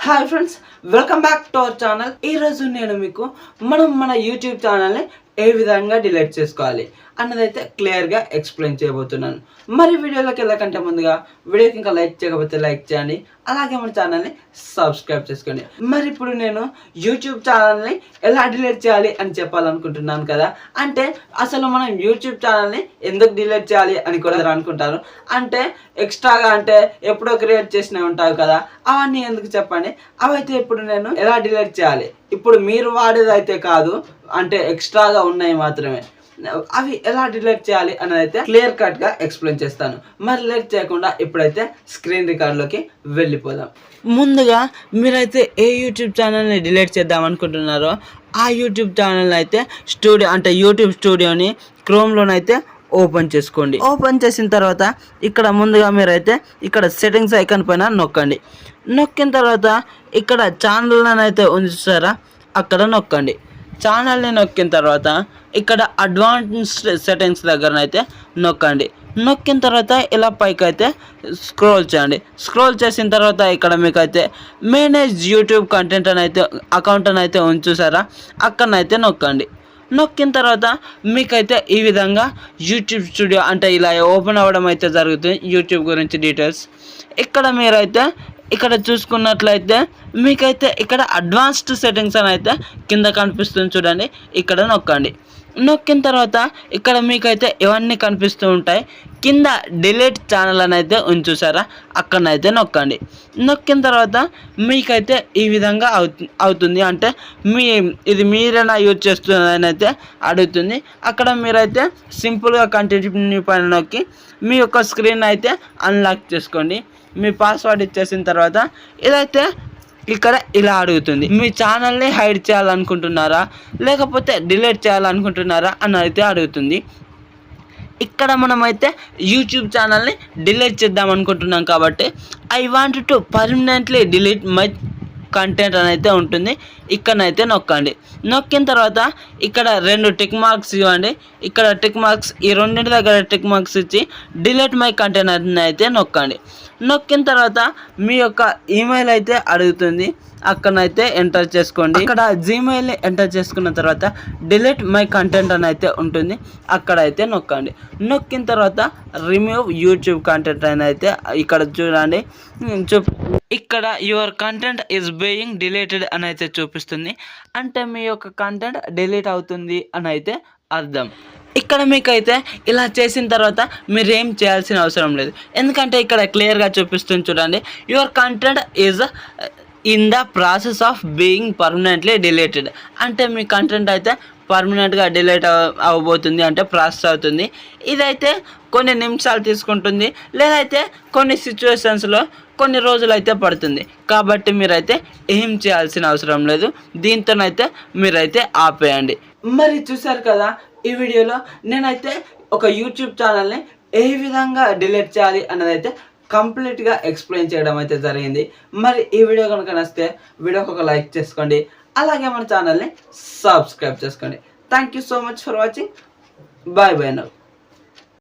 Hi friends, welcome back to our channel. ఈరోజు నేను మీకు మన యూట్యూబ్ ఛానల్ని ఏ విధంగా డిలీట్ చేసుకోవాలి అన్నదైతే క్లియర్గా ఎక్స్ప్లెయిన్ చేయబోతున్నాను. మరి వీడియోలోకి వెళ్ళకంటే ముందుగా వీడియోకి ఇంకా లైక్ చేయకపోతే లైక్ చేయండి, అలాగే మన ఛానల్ని సబ్స్క్రైబ్ చేసుకోండి. మరి ఇప్పుడు నేను యూట్యూబ్ ఛానల్ని ఎలా డిలీట్ చేయాలి అని చెప్పాలనుకుంటున్నాను కదా. అంటే అసలు మనం యూట్యూబ్ ఛానల్ని ఎందుకు డిలీట్ చేయాలి అని కూడా అనుకుంటారు. అంటే ఎక్స్ట్రాగా అంటే ఎప్పుడో క్రియేట్ చేసినవి ఉంటాయి కదా, అవన్నీ ఎందుకు చెప్పండి. అవైతే ఇప్పుడు నేను ఎలా డిలీట్ చేయాలి, ఇప్పుడు మీరు వాడేది అయితే కాదు, అంటే ఎక్స్ట్రాగా ఉన్నాయి మాత్రమే, అవి ఎలా డిలీట్ చేయాలి అనేది అయితే క్లియర్ కట్గా ఎక్స్ప్లెయిన్ చేస్తాను. మరి లేట్ చేయకుండా ఇప్పుడైతే స్క్రీన్ రికార్డ్లోకి వెళ్ళిపోదాం. ముందుగా మీరైతే ఏ యూట్యూబ్ ఛానల్ని డిలీట్ చేద్దాం అనుకుంటున్నారో ఆ యూట్యూబ్ ఛానల్ అయితే యూట్యూబ్ స్టూడియోని క్రోమ్లోనైతే ఓపెన్ చేసుకోండి. ఓపెన్ చేసిన తర్వాత ఇక్కడ ముందుగా మీరైతే ఇక్కడ సెట్టింగ్స్ ఐకాన్ పైన నొక్కండి. నొక్కిన తర్వాత ఇక్కడ ఛానల్ని అయితే ఉంచుతారా, అక్కడ నొక్కండి. ఛానల్ని నొక్కిన తర్వాత ఇక్కడ అడ్వాన్స్డ్ సెట్టింగ్స్ దగ్గరనైతే నొక్కండి. నొక్కిన తర్వాత ఇలా పైకి అయితే స్క్రోల్ చేయండి. స్క్రోల్ చేసిన తర్వాత ఇక్కడ మీకు అయితే మేనేజ్ యూట్యూబ్ కంటెంట్ అని అయితే అకౌంట్ అని అయితే ఉంచుసారా, అక్కడనైతే నొక్కండి. నొక్కిన తర్వాత మీకైతే ఈ విధంగా యూట్యూబ్ స్టూడియో అంటే ఇలా ఓపెన్ అవ్వడం అయితే జరుగుతుంది. యూట్యూబ్ గురించి డీటెయిల్స్ ఇక్కడ మీరైతే ఇక్కడ చూసుకున్నట్లయితే మీకైతే ఇక్కడ అడ్వాన్స్డ్ సెట్టింగ్స్ అని అయితే కింద కనిపిస్తుంది చూడండి, ఇక్కడ నొక్కండి. నొక్కిన తర్వాత ఇక్కడ మీకైతే ఇవన్నీ కనిపిస్తూ ఉంటాయి. కింద డిలీట్ ఛానల్ అని అయితే ఉంచుసారా, అక్కడనైతే నొక్కండి. నొక్కిన తర్వాత మీకైతే ఈ విధంగా అవుతుంది. అంటే ఇది మీరైనా యూజ్ చేస్తుందని అయితే అడుగుతుంది. అక్కడ మీరైతే సింపుల్గా కంటిన్యూ పైన నొక్కి మీ యొక్క స్క్రీన్ అయితే అన్లాక్ చేసుకోండి. మీ పాస్వర్డ్ ఇచ్చేసిన తర్వాత ఇదైతే ఇక్కడ ఇలా అడుగుతుంది. మీ ఛానల్ని హైడ్ చేయాలనుకుంటున్నారా లేకపోతే డిలీట్ చేయాలనుకుంటున్నారా అని అయితే అడుగుతుంది. ఇక్కడ మనమైతే యూట్యూబ్ ఛానల్ని డిలీట్ చేద్దాం అనుకుంటున్నాం కాబట్టి I want to permanently delete my content అని అయితే ఉంటుంది. ఇక్కడనైతే నొక్కండి. నొక్కిన తర్వాత ఇక్కడ 2 టిక్ మార్క్స్ ఇవ్వండి. ఇక్కడ టిక్ మార్క్స్, ఈ రెండింటి దగ్గర టిక్ మార్క్స్ ఇచ్చి డిలీట్ మై కంటెంట్ అని అయితే నొక్కండి. నొక్కిన తర్వాత మీ యొక్క ఈమెయిల్ అయితే అడుగుతుంది, అక్కడనైతే ఎంటర్ చేసుకోండి. అక్కడ జీమెయిల్ని ఎంటర్ చేసుకున్న తర్వాత డిలీట్ మై కంటెంట్ అని అయితే ఉంటుంది, అక్కడైతే నొక్కండి. నొక్కిన తర్వాత రిమూవ్ యూట్యూబ్ కంటెంట్ అని అయితే ఇక్కడ చూడండి ఇక్కడ your content is being deleted అని అయితే చూపిస్తుంది. అంటే మీ యొక్క కంటెంట్ డిలీట్ అవుతుంది అని అయితే అర్థం. ఇక్కడ మీకైతే ఇలా చేసిన తర్వాత మీరేం చేయాల్సిన అవసరం లేదు, ఎందుకంటే ఇక్కడ క్లియర్గా చూపిస్తుంది చూడండి, your content is in the process of being permanently deleted. అంటే మీ కంటెంట్ అయితే పర్మనెంట్గా డిలీట్ అవ్వబోతుంది, అంటే ప్రాసెస్ అవుతుంది. ఇదైతే కొన్ని నిమిషాలు తీసుకుంటుంది, లేదైతే కొన్ని సిచ్యువేషన్స్లో కొన్ని రోజులు అయితే పడుతుంది. కాబట్టి మీరైతే ఏం చేయాల్సిన అవసరం లేదు, దీంతోనైతే మీరైతే ఆపేయండి. మరి చూసారు కదా, ఈ వీడియోలో నేనైతే ఒక యూట్యూబ్ ఛానల్ని ఏ విధంగా డిలీట్ చేయాలి అన్నదైతే కంప్లీట్గా ఎక్స్ప్లెయిన్ చేయడం అయితే జరిగింది. మరి ఈ వీడియో కనుక నచ్చితే వీడియోకి ఒక లైక్ చేసుకోండి, అలాగే మన ఛానల్ని సబ్స్క్రైబ్ చేసుకోండి. Thank you so much for watching. Bye bye now.